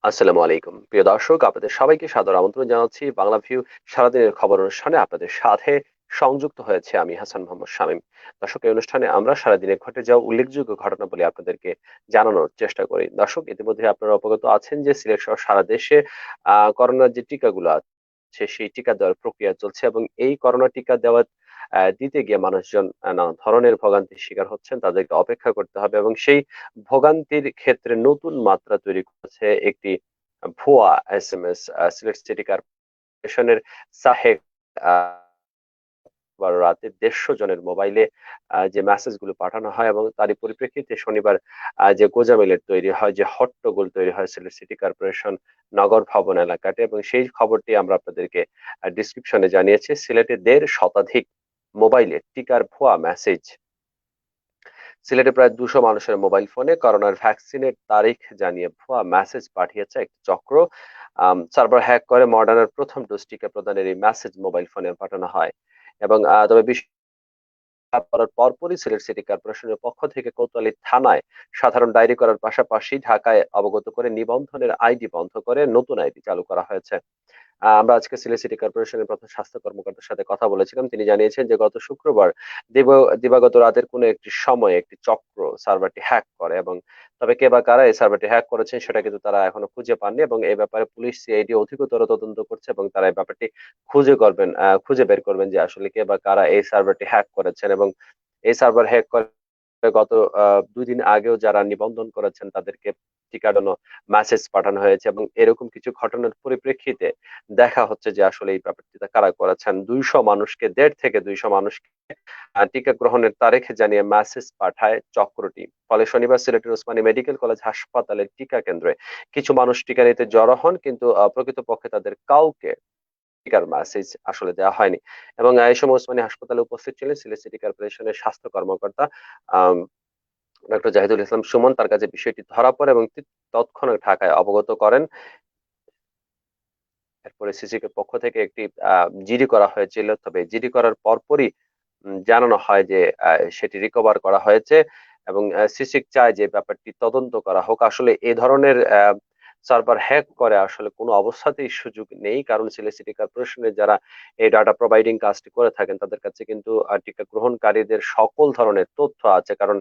আসসালামু আলাইকুম প্রিয় দর্শক, আপনাদের সবাইকে সাদর আমন্ত্রণ জানাচ্ছি বাংলা ভিউ সারাদিনের খবর অনুষ্ঠানে। আপনাদের সাথে সংযুক্ত হয়েছে আমি হাসান মোহাম্মদ শামীম। দর্শক, এই অনুষ্ঠানে আমরা সারাদিনে ঘটে যাওয়া উল্লেখযোগ্য ঘটনাবলী আপনাদেরকে জানানোর চেষ্টা করি। দর্শক, ইতিমধ্যে আপনারা অবগত আছেন যে সিলেট সহ সারা দেশে করোনার যে টিকাগুলো আছে সেই টিকা দেওয়ার প্রক্রিয়া চলছে, এবং এই করোনা টিকা দেওয়া দিতে গিয়ে মানুষজন নানা ধরনের ভোগান্তির শিকার হচ্ছেন। তাদেরকে অপেক্ষা করতে হবে, এবং সেই ভোগান্তির ক্ষেত্রে নতুন মাত্রা তৈরি করেছে একটি ভুয়া এসএমএস। সিলেট সিটি কর্পোরেশনের সাহেব রাতে ১৫০ জনের মোবাইলে যে মেসেজ গুলো পাঠানো হয়, এবং তারই পরিপ্রেক্ষিতে শনিবার যে গোঁজামিলের তৈরি হয়, যে হট্টগোল তৈরি হয় সিলেট সিটি কর্পোরেশন নগর ভবন এলাকাতে, এবং সেই খবরটি আমরা আপনাদেরকে ডিসক্রিপশনে জানিয়েছি। সিলেটে ১.৫ শতাধিক মোবাইলে টিকার ভুয়া মেসেজ। সিলেটে প্রায় ২০০ মানুষের মোবাইল ফোনে করোনার ভ্যাকসিনের তারিখ জানিয়ে ভুয়া মেসেজ পাঠিয়েছে একটি চক্র। সার্ভার হ্যাক করে মডার্নার প্রথম ডোজ টিকা প্রদানের এই মেসেজ মোবাইল ফোনে পাঠানো হয়, এবং তবে করার পরপরই সিলেট সিটি কর্পোরেশনের পক্ষ থেকে কোতোয়ালি থানায় সাধারণ ডায়েরি করার পাশাপাশি ঢাকায় অবগত করে নিবন্ধনের আইডি বন্ধ করে নতুন আইডি চালু করা হয়েছে। আমরা আজকে সিলেট সিটি কর্পোরেশনের প্রধান স্বাস্থ্য কর্মকর্তার সাথে কথা বলেছিলাম। তিনি জানিয়েছেন যে গত শুক্রবার দিব দিবাগত রাতের কোনো একটি সময়ে একটি চক্র সার্ভারটি হ্যাক করে, এবং তবে কে বা কারা এই সার্ভারটি হ্যাক করেছেন সেটা কিন্তু তারা এখনো খুঁজে পাননি, এবং এই ব্যাপারে পুলিশ সিআইডি অধিকতর তদন্ত করছে, এবং তারা এই ব্যাপারটি খুঁজে বের করবেন যে আসলে কে বা কারা এই সার্ভারটি হ্যাক করেছেন। এবং এই সার্ভার হ্যাক করে গত ২ দিন আগেও যারা নিবন্ধন করেছেন তাদেরকে টিকার জন্য মেসেজ পাঠানো হয়েছে, এবং এরকম কিছু ঘটনার পরিপ্রেক্ষিতে দেখা হচ্ছে যে আসলে এই ব্যাপারটিতে কারা করেছেন। ২০০ মানুষকে ১.৫ থেকে ২০০ মানুষকে টিকা গ্রহণের তারিখ জানিয়ে মেসেজ পাঠায় চক্রটি। ফলে শনিবার সিলেটের ওসমানী মেডিকেল কলেজ হাসপাতালের টিকা কেন্দ্রে কিছু মানুষ টিকা নিতে জড়ো হন, কিন্তু প্রকৃতপক্ষে তাদের কাউকে টিকার মেসেজ আসলে দেওয়া হয়নি। এবং এই সময় ওসমানী হাসপাতালে উপস্থিত ছিলেন সিলেট সিটি কর্পোরেশনের স্বাস্থ্য কর্মকর্তা আম ডক্টর জাহিদুল ইসলাম সুমন। তার কাছে বিষয়টি ধরা পড়ে এবং তৎক্ষণাৎ ঢাকায় অবগত করেন। এরপরে সিসিকের পক্ষ থেকে একটি জিডি করা হয়েছিল। তবে জিডি করার পরপরই জানানো হয় যে সেটি রিকভার করা হয়েছে, এবং সিসিক চায় যে ব্যাপারটি তদন্ত করা হোক। আসলে এ ধরনের সার্ভার হ্যাক করে আসলে কোনো অবস্থাতেই সুযোগ নেই। কারণ সিলেট সিটি কর্পোরেশনের যারা এই ডাটা প্রোভাইডিং কাজটি করে থাকেন তাদের কাছে কিন্তু টিকা গ্রহণকারীদের সকল ধরনের তথ্য আছে। কারণ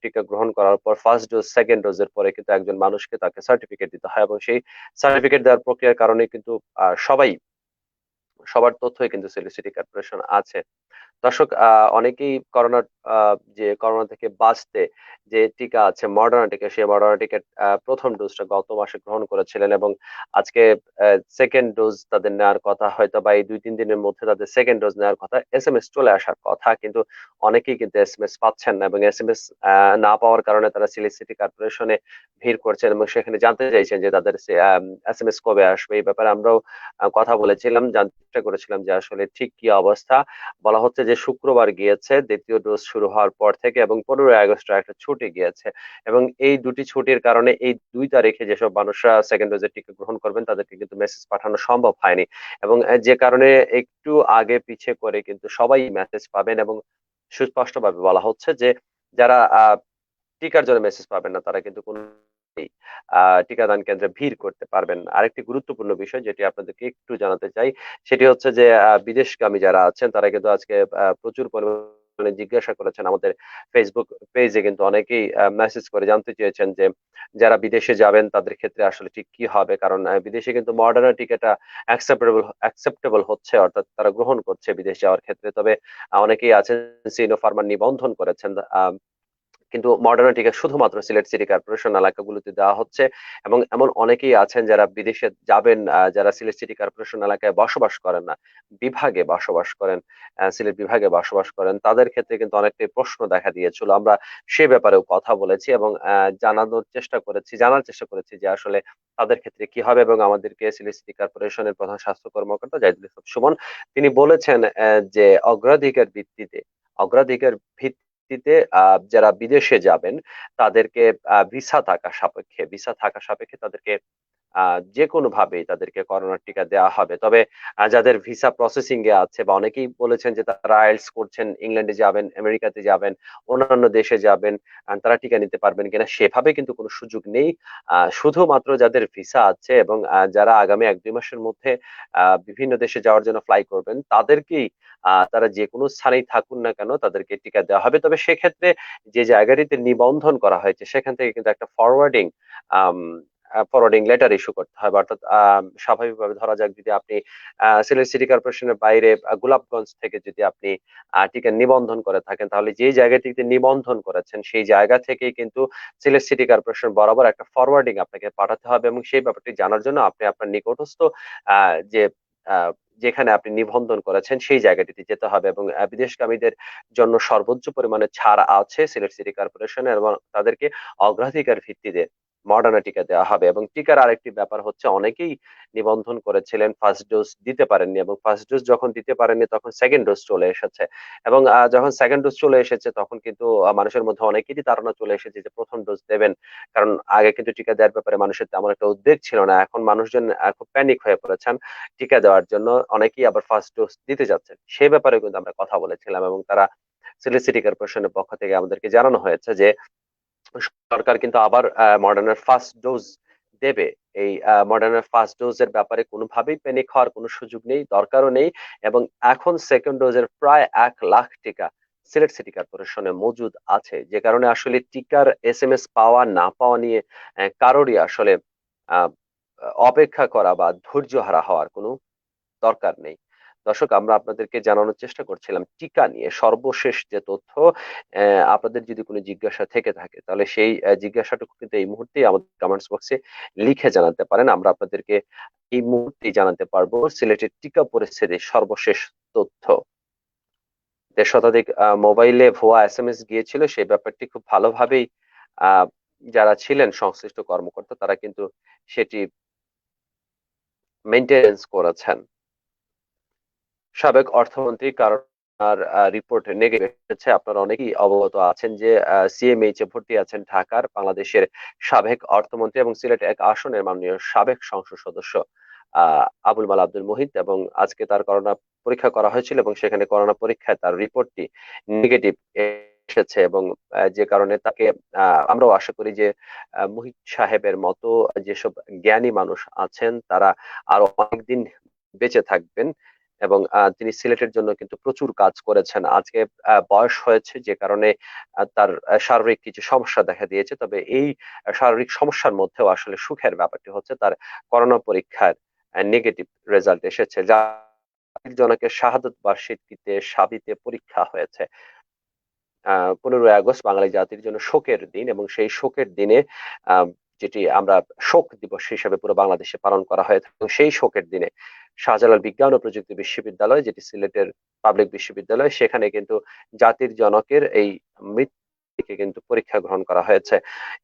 টিকা গ্রহণ করার পর ফার্স্ট ডোজ, সেকেন্ড ডোজের পরে কিন্তু একজন মানুষকে তাকে সার্টিফিকেট দিতে হয়, এবং সেই সার্টিফিকেট দেওয়ার প্রক্রিয়ার কারণে কিন্তু সবার তথ্যই কিন্তু সিলেট সিটি কর্পোরেশন আছে। দর্শক, অনেকেই করোনার যে করোনা থেকে বাঁচতে যে টিকা আছে মডার্না টিকা, সেই মডার্না টিকার প্রথম ডোজটা গত মাসে গ্রহণ করেছিলেন, এবং আজকে সেকেন্ড ডোজ তাদের নেওয়ার কথা, হয়তো বা এই ২-৩ দিনের মধ্যে তাদের সেকেন্ড ডোজ নেওয়ার কথা, এসএমএস চলে আসার কথা। কিন্তু অনেকেই কিন্তু এসএমএস পাচ্ছেন না, এবং এসএমএস না পাওয়ার কারণে তারা সিলেট সিটি কর্পোরেশনে ভিড় করছেন, এবং সেখানে জানতে চাইছেন যে তাদের এসএমএস কবে আসবে। এই ব্যাপারে আমরাও কথা বলেছিলাম, জানতে চেষ্টা করেছিলাম যে আসলে ঠিক কি অবস্থা। বলা হচ্ছে যে শুক্রবার গিয়েছে দ্বিতীয় ডোজ শুরু হওয়ার পর থেকে, এবং ১৫ই আগস্ট একটা ছুটি গিয়েছে, এবং এই দুটি ছুটির কারণে এই ২ তারিখে যেসব মানুষরা সেকেন্ড ডোজের টিকা গ্রহণ করবেন তাদেরকে কিন্তু মেসেজ পাঠানো সম্ভব হয়নি, এবং যে কারণে একটু আগে পিছে করে কিন্তু সবাই মেসেজ পাবেন। এবং সুস্পষ্টভাবে বলা হচ্ছে যে যারা টিকার জন্য মেসেজ পাবেন না তারা কিন্তু কোনোভাবেই টিকাদান কেন্দ্রে ভিড় করতে পারবেন না। আরেকটি গুরুত্বপূর্ণ বিষয় যেটি আপনাদেরকে একটু জানাতে চাই, সেটি হচ্ছে যে বিদেশগামী যারা আছেন তারা কিন্তু আজকে প্রচুর পরিমাণে জিজ্ঞাসা করেছেন আমাদের ফেসবুক পেজে, কিন্তু অনেকেই মেসেজ করে জানতে চেয়েছেন যে যারা বিদেশে যাবেন তাদের ক্ষেত্রে আসলে ঠিক কি হবে। কারণ বিদেশে কিন্তু মডার্না টিকাটা অ্যাকসেপ্টেবল হচ্ছে, অর্থাৎ তারা গ্রহণ করছে বিদেশ যাওয়ার ক্ষেত্রে। তবে অনেকেই আছেন সিনোফার্মার নিবন্ধন করেছেন। কিন্তু মডার্না টিকা শুধুমাত্র সিলেট সিটি কর্পোরেশন এলাকাগুলোতে দেওয়া হচ্ছে, এবং এমন অনেকেই আছেন যারা বিদেশে যাবেন, যারা সিলেট সিটি কর্পোরেশন এলাকায় বসবাস করেন না, বিভাগে বসবাস করেন, সিলেট বিভাগে বসবাস করেন। তাদের ক্ষেত্রে কিন্তু অনেকটাই প্রশ্ন দেখা দিয়েছিল। আমরা সে ব্যাপারেও কথা বলেছি, এবং জানার চেষ্টা করেছি যে আসলে তাদের ক্ষেত্রে কি হবে, এবং আমাদেরকে সিলেট সিটি কর্পোরেশনের প্রধান স্বাস্থ্য কর্মকর্তা জাহিদুল ইসলাম সুমন তিনি বলেছেন যে অগ্রাধিকার ভিত্তিতে যারা বিদেশে যাবেন তাদেরকে ভিসা থাকা সাপেক্ষে তাদেরকে যে কোনো ভাবেই তাদেরকে করোনার টিকা দেওয়া হবে। তবে যাদের ভিসা প্রসেসিং এ আছে বা অনেকেই বলেছেন যে তারা আইএলটিএস করছেন, ইংল্যান্ডে যাবেন, আমেরিকাতে যাবেন, অন্যান্য দেশে যাবেন, তারা টিকা নিতে পারবেন কিনা সেভাবে কিন্তু কোনো সুযোগ নেই। শুধুমাত্র যাদের ভিসা আছে এবং যারা আগামী ১-২ মাসের মধ্যে বিভিন্ন দেশে যাওয়ার জন্য ফ্লাই করবেন তাদেরকেই তারা যে কোনো স্থানেই থাকুন না কেন তাদেরকে টিকা দেওয়া হবে। তবে সেক্ষেত্রে যে জায়গাটিতে নিবন্ধন করা হয়েছে সেখান থেকে কিন্তু একটা ফরওয়ার্ডিং লেটার ইস্যু করতে হবে। অর্থাৎ স্বাভাবিকভাবে ধরা যাক যদি আপনি সিলেট সিটি কর্পোরেশনের বাইরে গোলাপগঞ্জ থেকে যদি আপনি টিকা নিবন্ধন করে থাকেন তাহলে যে জায়গাটিতে নিবন্ধন করেছেন সেই জায়গা থেকেই কিন্তু সিলেট সিটি কর্পোরেশন বরাবর একটা ফরওয়ার্ডিং আপনাকে পাঠাতে হবে এবং সেই ব্যাপারটি জানার জন্য আপনি আপনার নিকটস্থ যে যেখানে আপনি নিবন্ধন করেছেন সেই জায়গাটিতে যেতে হবে এবং বিদেশগামীদের জন্য সর্বোচ্চ পরিমাণে ছাড় আছে সিলেট সিটি কর্পোরেশনের এবং তাদেরকে অগ্রাধিকার ভিত্তিতে মডার্না টিকা দেওয়া হবে। এবং টিকার আরেকটি ব্যাপার হচ্ছে অনেকেই নিবন্ধন করেছিলেন ফার্স্ট ডোজ দিতে পারেননি এবং ফার্স্ট ডোজ যখন দিতে পারেননি তখন সেকেন্ড ডোজ চলে এসেছে এবং যখন সেকেন্ড ডোজ চলে এসেছে তখন কিন্তু মানুষের মধ্যে অনেকেরই ধারণা চলে এসেছে যে প্রথম ডোজ দেবেন। কারণ আগে কিন্তু টিকা দেওয়ার ব্যাপারে মানুষের তেমন একটা উদ্বেগ ছিল না, এখন মানুষজন খুব প্যানিক হয়ে পড়েছেন টিকা দেওয়ার জন্য, অনেকেই আবার ফার্স্ট ডোজ দিতে যাচ্ছেন। সেই ব্যাপারে কিন্তু আমরা কথা বলেছিলাম এবং তারা সিলেট সিটি কর্পোরেশনের পক্ষ থেকে আমাদেরকে জানানো হয়েছে যে সরকার কিন্তু আবার মডার্নার ফার্স্ট ডোজ দেবে। এই মডার্নার ফার্স্ট ডোজের ব্যাপারে কোনোভাবেই প্যানিক হওয়ার কোনো সুযোগ নেই, দরকারও নেই এবং এখন সেকেন্ড ডোজের প্রায় ১,০০,০০০ টিকা সিলেট সিটি কর্পোরেশনে মজুদ আছে, যে কারণে আসলে টিকার এসএমএস পাওয়া না পাওয়া নিয়ে কারোরই আসলে আহ, অপেক্ষা করা বা ধৈর্য হারা হওয়ার কোনো দরকার নেই। দর্শক, আমরা আপনাদেরকে জানানোর চেষ্টা করছিলাম টিকা নিয়ে সর্বশেষ যে তথ্য। আপনাদের যদি কোনো জিজ্ঞাসা থেকে থাকে তাহলে সেই জিজ্ঞাসাটুকু কিন্তু এই মুহূর্তেই আমাদের কমেন্টস বক্সে লিখে জানাতে পারেন। আমরা আপনাদেরকে এই মুহূর্তেই জানাতে পারবো সিলেটের টিকা পরিস্থিতির সর্বশেষ তথ্য। ১.৫ শতাধিক মোবাইলে ভুয়া এসএমএস গিয়েছিল সেই ব্যাপারটি খুব ভালোভাবেই আহ যারা ছিলেন সংশ্লিষ্ট কর্মকর্তা তারা কিন্তু সেটি মেইনটেনেন্স করেছেন। সাবেক অর্থমন্ত্রী কারণ আর রিপোর্ট নেগেটিভ এসেছে। আপনারা অনেকেই অবগত আছেন যে সিএমএইচ এ ভর্তি আছেন ঢাকার বাংলাদেশের সাবেক অর্থমন্ত্রী এবং সিলেট ১ আসনের মাননীয় সাবেক সংসদ সদস্য আবুল মাল আব্দুল মুহিত এবং আজকে তার করোনা পরীক্ষা করা হয়েছিল এবং সেখানে করোনা পরীক্ষায় তার রিপোর্টটি নেগেটিভ এসেছে এবং যে কারণে তাকে আমরাও আশা করি যে মুহিত সাহেবের মতো যেসব জ্ঞানী মানুষ আছেন তারা আরো অনেকদিন বেঁচে থাকবেন এবং তিনি সিলেটের জন্য কিন্তু প্রচুর কাজ করেছেন। আজকে বয়স হয়েছে যে কারণে তার শারীরিক কিছু সমস্যা দেখা দিয়েছে, তবে এই শারীরিক সমস্যার মধ্যেও আসলে সুখের ব্যাপারটি হচ্ছে তার করোনা পরীক্ষার নেগেটিভ রেজাল্ট এসেছে, যা জনকে শাহাদত বার্ষিকীতে সাবিতে পরীক্ষা হয়েছে। ১৫ই আগস্ট বাঙালি জাতির জন্য শোকের দিন এবং সেই শোকের দিনে আহ, যেটি আমরা শোক দিবস হিসেবে পুরো বাংলাদেশে পালন করা হয়ে থাকে এবং সেই শোকের দিনে শাহজালাল বিজ্ঞান ও প্রযুক্তি বিশ্ববিদ্যালয়, যেটি সিলেটের পাবলিক বিশ্ববিদ্যালয়, সেখানে কিন্তু জাতির জনকের এই মৃত্যুকে কিন্তু পরীক্ষা গ্রহণ করা হয়েছে।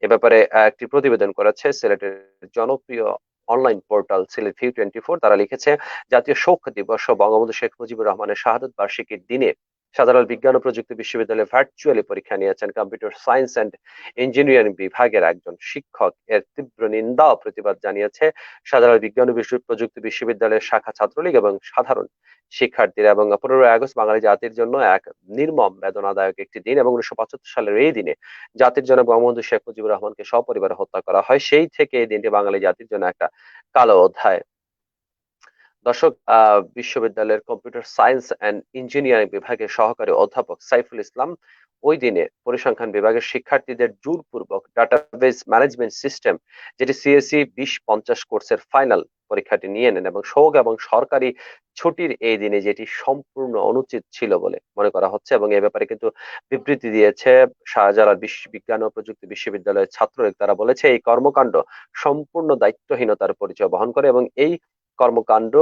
এ ব্যাপারে একটি প্রতিবেদন করেছে সিলেটের জনপ্রিয় অনলাইন পোর্টাল সিলেট ভিউ 24। তারা লিখেছে, জাতীয় শোক দিবস ও বঙ্গবন্ধু শেখ মুজিবুর রহমানের শাহাদত বার্ষিকীর দিনে শাহজালাল বিজ্ঞান ও প্রযুক্তি বিশ্ববিদ্যালয়ে ভার্চুয়ালি পরীক্ষা নিয়েছেন কম্পিউটার সায়েন্স অ্যান্ড ইঞ্জিনিয়ারিং বিভাগের একজন শিক্ষক। এর তীব্র নিন্দা ও প্রতিবাদ জানিয়েছে শাহজালাল বিজ্ঞান ও প্রযুক্তি বিশ্ববিদ্যালয়ের শাখা ছাত্রলীগ এবং সাধারণ শিক্ষার্থীরা। এবং ১৫ই আগস্ট বাঙালি জাতির জন্য এক নির্মম বেদনাদায়ক একটি দিন এবং ১৯৭৫ সালের এই দিনে জাতির জনক বঙ্গবন্ধু শেখ মুজিবুর রহমানকে সপরিবারে হত্যা করা হয়। সেই থেকে এই দিনটি বাঙালি জাতির জন্য একটা কালো অধ্যায়। দর্শক, বিশ্ববিদ্যালয়ের কম্পিউটার সায়েন্স অ্যান্ড ইঞ্জিনিয়ারিং বিভাগের সহকারী অধ্যাপক সাইফুল ইসলাম ওই দিনে পরিসংখ্যান বিভাগের শিক্ষার্থীদের জোরপূর্বক ডাটাবেজ ম্যানেজমেন্ট সিস্টেম, যেটি সিএসই ২০৫০ কোর্সের ফাইনাল পরীক্ষাটি নিয়ে নেন এবং শোক এবং সরকারি ছুটির এই দিনে যেটি সম্পূর্ণ অনুচিত ছিল বলে মনে করা হচ্ছে এবং এ ব্যাপারে কিন্তু বিবৃতি দিয়েছে শাহজালাল বিজ্ঞান ও প্রযুক্তি বিশ্ববিদ্যালয়ের ছাত্রলীগ। তারা বলেছে এই কর্মকাণ্ড সম্পূর্ণ দায়িত্বহীনতার পরিচয় বহন করে এবং এই কর্মকাণ্ড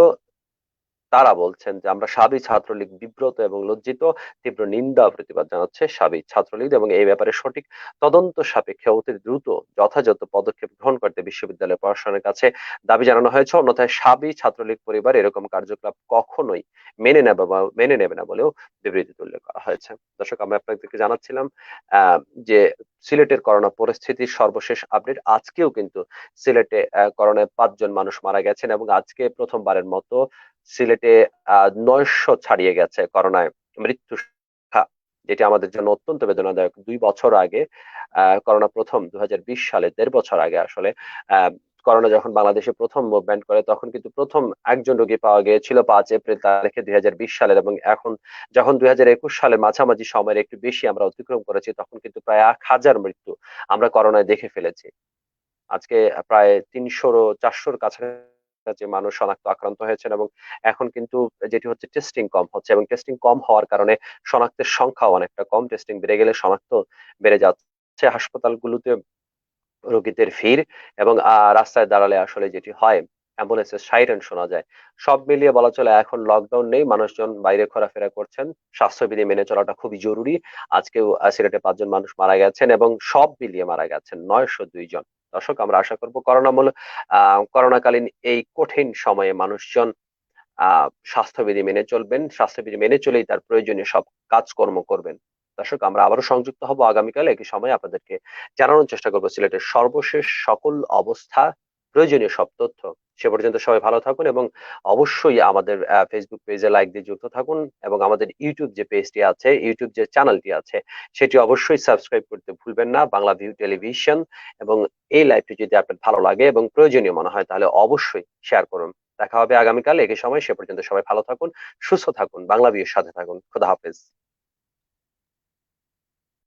তারা বলছেন যে আমরা সাবি ছাত্রলীগ বিব্রত এবং লজ্জিত, তীব্র নিন্দা ও প্রতিবাদ জানাচ্ছে সাবি ছাত্রলীগ এবং এই ব্যাপারে সঠিক তদন্ত সাপেক্ষে অতি দ্রুত যথাযথ পদক্ষেপ গ্রহণ করতে বিশ্ববিদ্যালয় প্রশাসনের কাছে দাবি জানানো হয়েছে। অন্যথায় সাবি ছাত্রলীগ পরিবার এরকম কার্যকলাপ কখনোই মেনে নেবে না বলেও বিবৃতিতে উল্লেখ করা হয়েছে। দর্শক, আমরা আপনাদেরকে জানাচ্ছিলাম আহ যে সিলেটের করোনা পরিস্থিতির সর্বশেষ আপডেট। আজকেও কিন্তু সিলেটে করোনায় 5 জন মানুষ মারা গেছেন এবং আজকে প্রথমবারের মতো সিলেটে 900 ছাড়িয়ে গেছে করোনায় মৃত্যু সংখ্যা, যেটি আমাদের জন্য অত্যন্ত বেদনাদায়ক। 2 বছর আগে করোনা প্রথম 2020 সালে, 1.5 বছর আগে আসলে আহ করোনা যখন বাংলাদেশে প্রথম মুভমেন্ট করে তখন কিন্তু প্রথম একজন রোগী পাওয়া গিয়েছিল 5 এপ্রিল তারিখে 2020 সালের, এবং এখন যখন 2021 সালের মাঝামাঝি সময়ের একটু বেশি আমরা অতিক্রম করেছি তখন কিন্তু প্রায় 1,000 মৃত্যু আমরা করোনায় দেখে ফেলেছি। আজকে প্রায় 300-400-র কাছাকাছি মানুষ শনাক্ত আক্রান্ত হয়েছেন এবং এখন কিন্তু যেটি হচ্ছে টেস্টিং কম হচ্ছে এবং টেস্টিং কম হওয়ার কারণে শনাক্তের সংখ্যাও অনেকটা কম। টেস্টিং বেড়ে গেলে শনাক্ত বেড়ে যাচ্ছে। হাসপাতালগুলোতে রোগীদের ভিড় এবং রাস্তায় দাঁড়ালে আসলে যেটি হয় অ্যাম্বুলেন্সের সাইরেন শোনা যায়। সব মিলিয়ে বলা চলে এখন লকডাউন নেই, মানুষজন বাইরে ঘোরাফেরা করছেন, স্বাস্থ্যবিধি মেনে চলাটা খুবই জরুরি। আজকেও সিলেটে 5 জন মানুষ মারা গেছেন এবং সব মিলিয়ে মারা গেছেন 902 জন। দর্শক, আমরা আশা করব করোনাকালীন এই কঠিন সময়ে মানুষজন স্বাস্থ্যবিধি মেনে চলবেন, স্বাস্থ্যবিধি মেনে চলেই তার প্রয়োজনীয় সব কাজকর্ম করবেন। দর্শক, আমরা আবারও সংযুক্ত হব আগামীকাল একই সময়ে, আপনাদেরকে জানানোর চেষ্টা করবো সিলেটের সর্বশেষ সকল অবস্থা, প্রয়োজনীয় সব তথ্য। সে পর্যন্ত সবাই ভালো থাকুন এবং অবশ্যই আমাদের ফেসবুক পেজে লাইক দিয়ে যুক্ত থাকুন এবং আমাদের ইউটিউব যে পেজটি আছে, ইউটিউব যে চ্যানেলটি আছে সেটি অবশ্যই সাবস্ক্রাইব করতে ভুলবেন না, বাংলা ভিউ টেলিভিশন। এবং এই লাইভটি যদি আপনার ভালো লাগে এবং প্রয়োজনীয় মনে হয় তাহলে অবশ্যই শেয়ার করুন। দেখা হবে আগামীকাল একই সময়। সে পর্যন্ত সবাই ভালো থাকুন, সুস্থ থাকুন, বাংলা ভিউর সাথে থাকুন। খোদা হাফেজ।